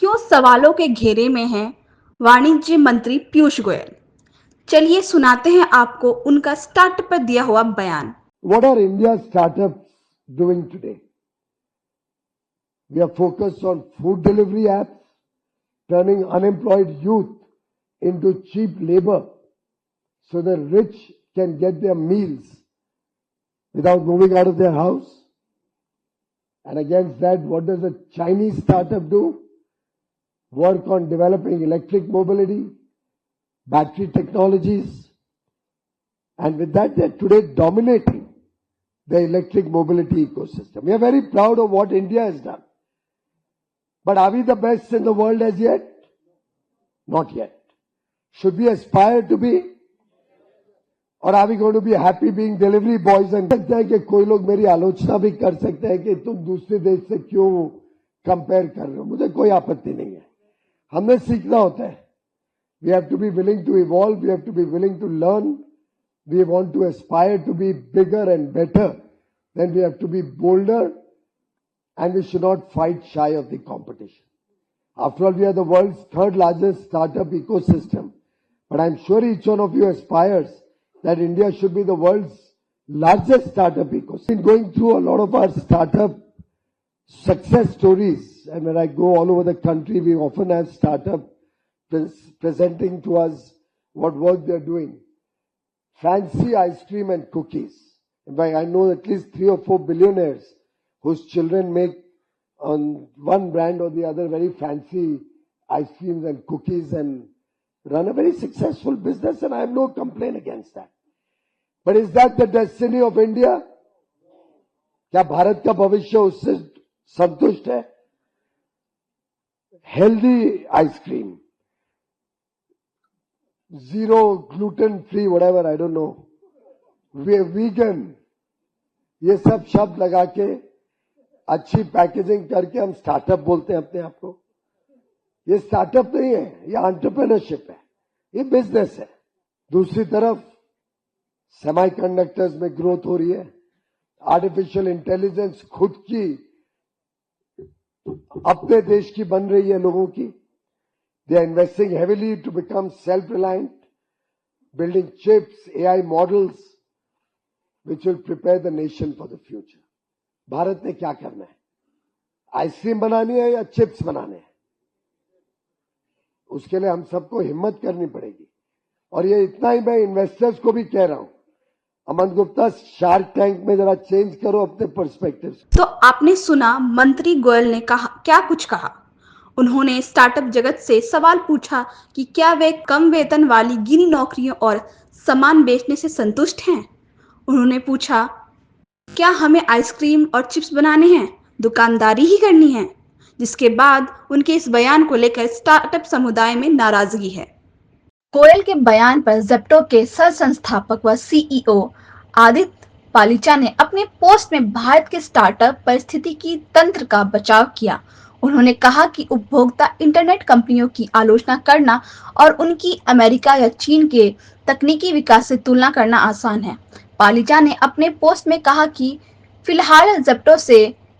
क्यों सवालों के घेरे में हैं वाणिज्य मंत्री पीयूष गोयल। चलिए सुनाते हैं आपको उनका स्टार्टअप पर दिया हुआ बयान। What are India's startups doing today? We are focused on food delivery apps, turning unemployed youth into cheap labor so the rich can get their meals without moving out of their house. And against that, what does a Chinese startup do? Work on developing electric mobility, battery technologies, and with that, they're today dominating the electric mobility ecosystem. We are very proud of what India has done. But are we the best in the world as yet? Not yet. Should we aspire to be? Or are we going to be happy being delivery boys? And सकता है कि कोई लोग मेरी आलोचना भी कर सकते हैं कि तुम दूसरे देश से क्यों कंपेयर कर रहे हो। मुझे कोई आपत्ति नहीं है। हमने सीखना होता है. We have to be willing to evolve. We have to be willing to learn. We want to aspire to be bigger and better. Then we have to be bolder. And we should not fight shy of the competition. After all, we are the world's third largest startup ecosystem. But I'm sure each one of you aspires that India should be the world's largest startup ecosystem. I've been going through a lot of our startup success stories. And when I go all over the country, we often have startup presenting to us what work they're doing. Fancy ice cream and cookies. In fact, I know at least 3 or 4 billionaires whose children make on one brand or the other very fancy ice creams and cookies and run a very successful business, and I have no complaint against that. But is that the destiny of India? क्या भारत का भविष्य उससे संतुष्ट है? Healthy ice cream, zero gluten free, whatever, I don't know. We are vegan. ये सब शब्द लगा के अच्छी पैकेजिंग करके हम स्टार्टअप बोलते हैं अपने आप को. ये स्टार्टअप नहीं है, ये एंटरप्रेन्योरशिप है, ये बिजनेस है. दूसरी तरफ सेमीकंडक्टर्स में ग्रोथ हो रही है. आर्टिफिशियल इंटेलिजेंस खुद की अपने देश की बन रही है लोगों की. They are investing heavily to become self reliant, building chips, AI models which will prepare the nation for the future. Bharat ने क्या करना है? आइसक्रीम बनानी है या चिप्स बनाने हैं? उसके लिए हम सबको हिम्मत करनी पड़ेगी. और ये इतना ही मैं इन्वेस्टर्स को भी कह रहा हूं, अमन गुप्ता, शार्क टैंक में जरा चेंज करो अपने पर्सपेक्टिव. तो आपने सुना मंत्री गोयल ने कहा, क्या कुछ कहा. उन्होंने स्टार्टअप जगत से सवाल पूछा कि क्या वे कम वेतन वाली गिनी नौकरियों और सामान बेचने से संतुष्ट हैं. उन्होंने पूछा, क्या हमें आइसक्रीम और चिप्स बनाने हैं, दुकानदारी ही करनी है. जिसके बाद उनके इस बयान को लेकर स्टार्टअप समुदाय में नाराजगी है. गोयल के बयान पर ज़ेप्टो के सह संस्थापक व सीईओ आदित्य पालीचा ने अपने पोस्ट में भारत के स्टार्टअप परिस्थितिकी तंत्र का बचाव किया. उन्होंने कहा कि उपभोक्ता इंटरनेट कंपनियों की आलोचना करना और उनकी अमेरिका या चीन के तकनीकी विकास से तुलना करना आसान है. पालीचा ने अपने पोस्ट में कहा कि फिलहाल ज़ेप्टो से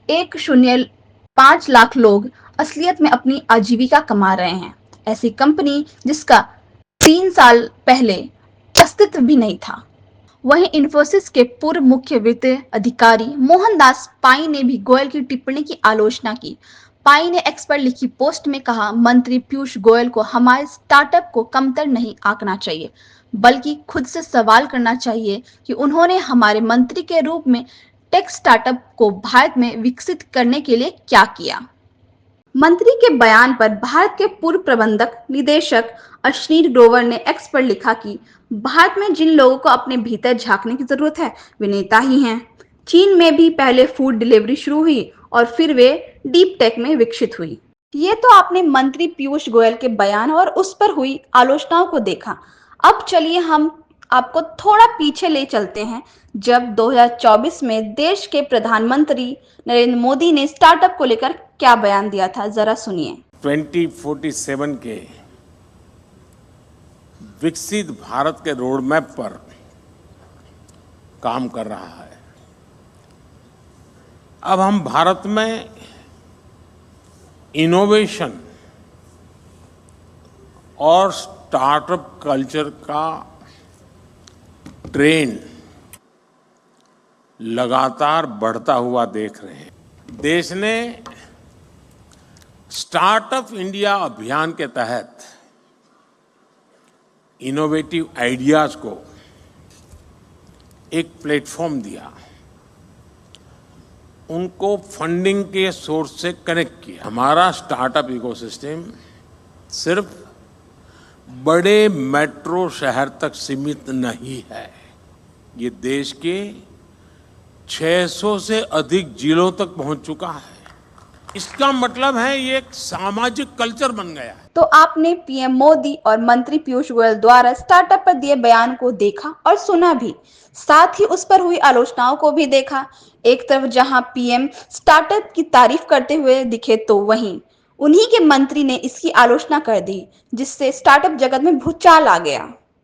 1.05 लाख लोग असलियत में अपनी आजीविका कमा रहे हैं. ऐसी कंपनी जिसका 3 साल पहले अस्तित्व भी नहीं था. वहीं इन्फोसिस के पूर्व मुख्य वित्त अधिकारी मोहनदास पाई ने भी गोयल की टिप्पणी की आलोचना की. पाई ने एक्स पर लिखी पोस्ट में कहा, मंत्री पीयूष गोयल को हमारे स्टार्टअप को कमतर नहीं आंकना चाहिए, बल्कि खुद से सवाल करना चाहिए कि उन्होंने हमारे मंत्री के रूप में टेक स्टार्टअप को भारत में विकसित करने के लिए क्या किया. मंत्री के बयान पर भारत के पूर्व प्रबंधक निदेशक अश्विनी ग्रोवर ने एक्स पर लिखा कि भारत में जिन लोगों को अपने भीतर झांकने की जरूरत है वे नेता ही हैं. चीन में भी पहले फूड डिलीवरी शुरू हुई और फिर वे डीप टेक में विकसित हुई. ये तो आपने मंत्री पीयूष गोयल के बयान और उस पर हुई आलोचनाओं को देखा. अब चलिए हम आपको थोड़ा पीछे ले चलते हैं, जब 2024 में देश के प्रधानमंत्री नरेंद्र मोदी ने स्टार्टअप को लेकर क्या बयान दिया था. जरा सुनिए. 2047 के विकसित भारत के रोड मैप पर काम कर रहा है. अब हम भारत में इनोवेशन और स्टार्टअप कल्चर का ट्रेंड लगातार बढ़ता हुआ देख रहे हैं। देश ने स्टार्टअप इंडिया अभियान के तहत इनोवेटिव आइडियाज को एक प्लेटफॉर्म दिया, उनको फंडिंग के सोर्स से कनेक्ट किया। हमारा स्टार्टअप इकोसिस्टम सिर्फ बड़े मेट्रो शहर तक सीमित नहीं है, ये देश के 600 से अधिक जिलों तक पहुंच चुका है। इसका मतलब है ये एक सामाजिक कल्चर बन गया है। तो आपने पीएम मोदी और मंत्री पीयूष गोयल द्वारा स्टार्टअप पर दिए बयान को देखा और सुना भी, साथ ही उस पर हुई आलोचनाओं को भी देखा। एक तरफ जहां पीएम स्टार्टअप की तारीफ करते हुए दिखे तो वहीं उन्हीं के मंत्री ने इसकी आलोचना कर दी, जिससे स्टार्टअप जगत में भूचाल आ गया।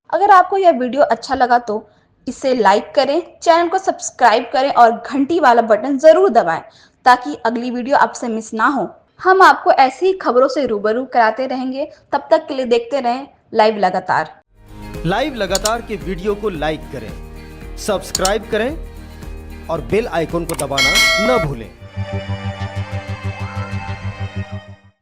अगर आपको यह वीडियो अच्छा लगा तो इसे लाइक करें, चैनल को सब्सक्राइब करें और घंटी वाला बटन जरूर दबाएं ताकि अगली वीडियो आपसे मिस ना हो। हम आपको ऐसी ही खबरों से रूबरू कराते रहेंगे। तब तक के लिए देखते रहें लाइव लगातार। लाइव लगातार के वीडियो को लाइक करें, सब्सक्राइब करें और बेल आइकन को दबाना न भूलें।